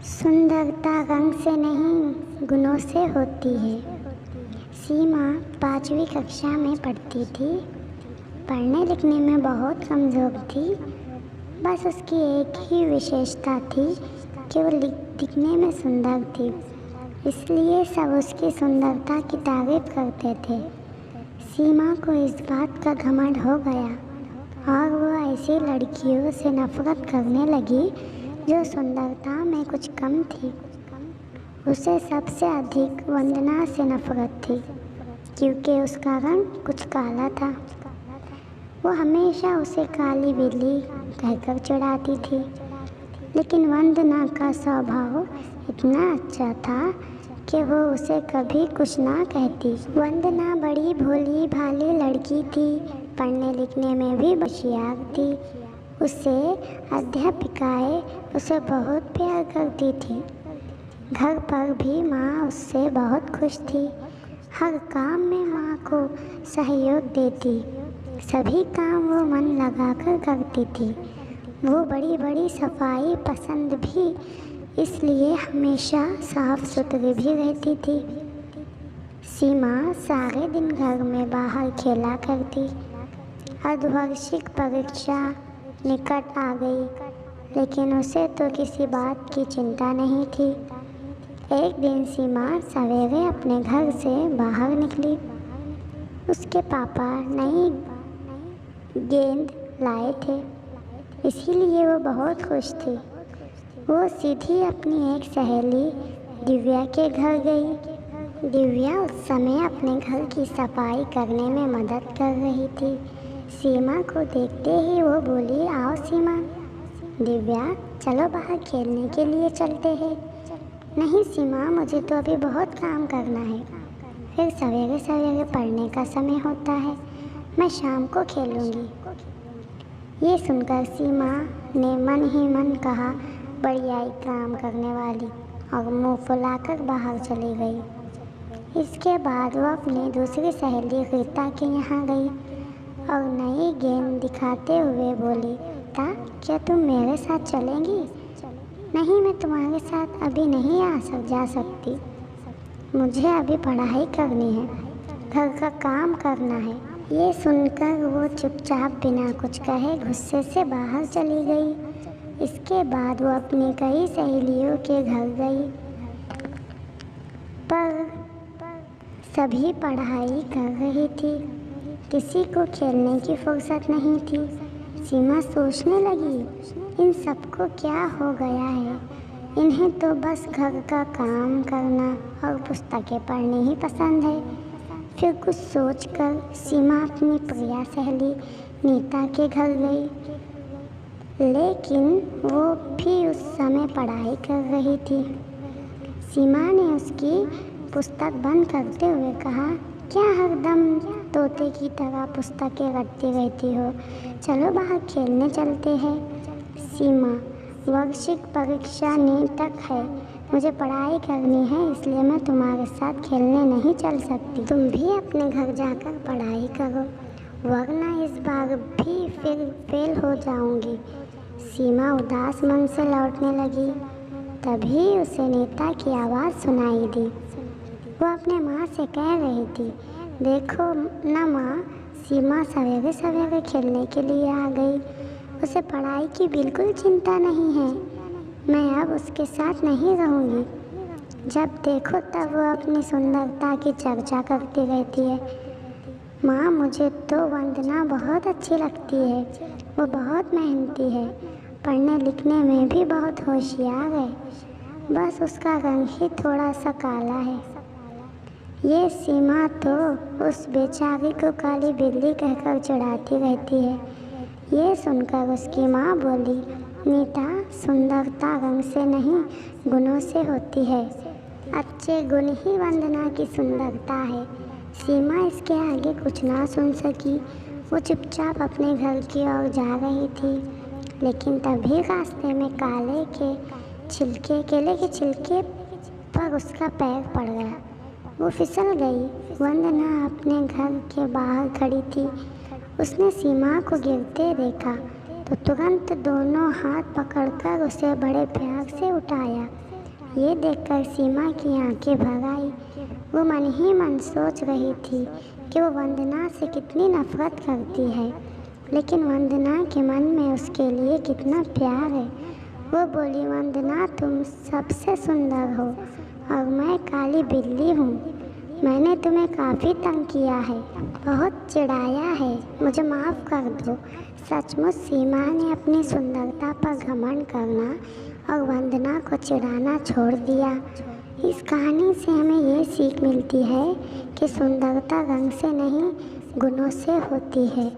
सुंदरता रंग से नहीं गुणों से होती है। सीमा 5वीं कक्षा में पढ़ती थी। पढ़ने लिखने में बहुत कमज़ोर थी। बस उसकी एक ही विशेषता थी कि वो दिखने में सुंदर थी, इसलिए सब उसकी सुंदरता की तारीफ करते थे। सीमा को इस बात का घमंड हो गया और वो ऐसी लड़कियों से नफरत करने लगी जो सुंदरता में कुछ कम थी। उसे सबसे अधिक वंदना से नफरत थी, क्योंकि उसका रंग कुछ काला था। वो हमेशा उसे काली बिल्ली कहकर चिढ़ाती थी, लेकिन वंदना का स्वभाव इतना अच्छा था कि वो उसे कभी कुछ ना कहती। वंदना बड़ी भोली भाली लड़की थी, पढ़ने लिखने में भी होशियार थी। उसे अध्यापिकाएं उसे बहुत प्यार करती थी। घर पर भी माँ उससे बहुत खुश थी। हर काम में माँ को सहयोग देती। सभी काम वो मन लगाकर करती थी। वो बड़ी बड़ी सफाई पसंद भी, इसलिए हमेशा साफ सुथरी भी रहती थी। सीमा सारे दिन घर में बाहर खेला करती। अर्धवार्षिक परीक्षा निकट आ गई, लेकिन उसे तो किसी बात की चिंता नहीं थी। एक दिन सीमा सवेरे अपने घर से बाहर निकली। उसके पापा नई गेंद लाए थे, इसीलिए वो बहुत खुश थी। वो सीधी अपनी एक सहेली दिव्या के घर गई। दिव्या उस समय अपने घर की सफाई करने में मदद कर रही थी। सीमा को देखते ही वो बोली, आओ सीमा। दिव्या, चलो बाहर खेलने के लिए चलते हैं। नहीं सीमा, मुझे तो अभी बहुत काम करना है। फिर सवेरे सवेरे पढ़ने का समय होता है, मैं शाम को खेलूँगी। ये सुनकर सीमा ने मन ही मन कहा, बढ़िया काम करने वाली, और मुँह फुलाकर बाहर चली गई। इसके बाद वो अपनी दूसरी सहेली रीता के यहाँ गई और नई गेंद दिखाते हुए बोली, ता क्या तुम मेरे साथ चलेंगी? नहीं, मैं तुम्हारे साथ अभी नहीं जा सकती। मुझे अभी पढ़ाई करनी है, घर का काम करना है। ये सुनकर वो चुपचाप बिना कुछ कहे गुस्से से बाहर चली गई। इसके बाद वो अपनी कई सहेलियों के घर गई, पर सभी पढ़ाई कर रही थी। किसी को खेलने की फुर्सत नहीं थी। सीमा सोचने लगी, इन सबको क्या हो गया है? इन्हें तो बस घर का काम करना और पुस्तकें पढ़नी ही पसंद है। फिर कुछ सोचकर सीमा अपनी प्रिय सहेली नीता के घर गई, लेकिन वो भी उस समय पढ़ाई कर रही थी। सीमा ने उसकी पुस्तक बंद करते हुए कहा, क्या हरदम तोते की तरह पुस्तकें रटती रहती हो? चलो बाहर खेलने चलते हैं। सीमा, वार्षिक परीक्षा निकट है, मुझे पढ़ाई करनी है, इसलिए मैं तुम्हारे साथ खेलने नहीं चल सकती। तुम भी अपने घर जाकर पढ़ाई करो, वरना इस बार भी फिर फेल हो जाऊंगी। सीमा उदास मन से लौटने लगी। तभी उसे नीता की आवाज़ सुनाई दी। वो अपने माँ से कह रही थी, देखो ना माँ, सीमा सवेरे सवेरे खेलने के लिए आ गई। उसे पढ़ाई की बिल्कुल चिंता नहीं है। मैं अब उसके साथ नहीं रहूँगी। जब देखो तब वो अपनी सुंदरता की चर्चा करती रहती है। माँ, मुझे तो वंदना बहुत अच्छी लगती है। वो बहुत मेहनती है, पढ़ने लिखने में भी बहुत होशियार है। बस उसका रंग ही थोड़ा सा काला है। ये सीमा तो उस बेचारी को काली बिल्ली कहकर चिढ़ाती रहती है। ये सुनकर उसकी माँ बोली, नीता, सुंदरता रंग से नहीं गुणों से होती है। अच्छे गुण ही वंदना की सुंदरता है। सीमा इसके आगे कुछ ना सुन सकी। वो चुपचाप अपने घर की ओर जा रही थी, लेकिन तभी रास्ते में केले के छिलके पर उसका पैर पड़ गया। वो फिसल गई। वंदना अपने घर के बाहर खड़ी थी। उसने सीमा को गिरते देखा तो तुरंत दोनों हाथ पकड़कर उसे बड़े प्यार से उठाया। ये देखकर सीमा की आंखें भर आई। वो मन ही मन सोच रही थी कि वो वंदना से कितनी नफरत करती है, लेकिन वंदना के मन में उसके लिए कितना प्यार है। वो बोली, वंदना तुम सबसे सुंदर हो और मैं काली बिल्ली हूँ। मैंने तुम्हें काफ़ी तंग किया है, बहुत चिढ़ाया है, मुझे माफ़ कर दो। सचमुच सीमा ने अपनी सुंदरता पर घमंड करना और वंदना को चिढ़ाना छोड़ दिया। इस कहानी से हमें ये सीख मिलती है कि सुंदरता रंग से नहीं, गुणों से होती है।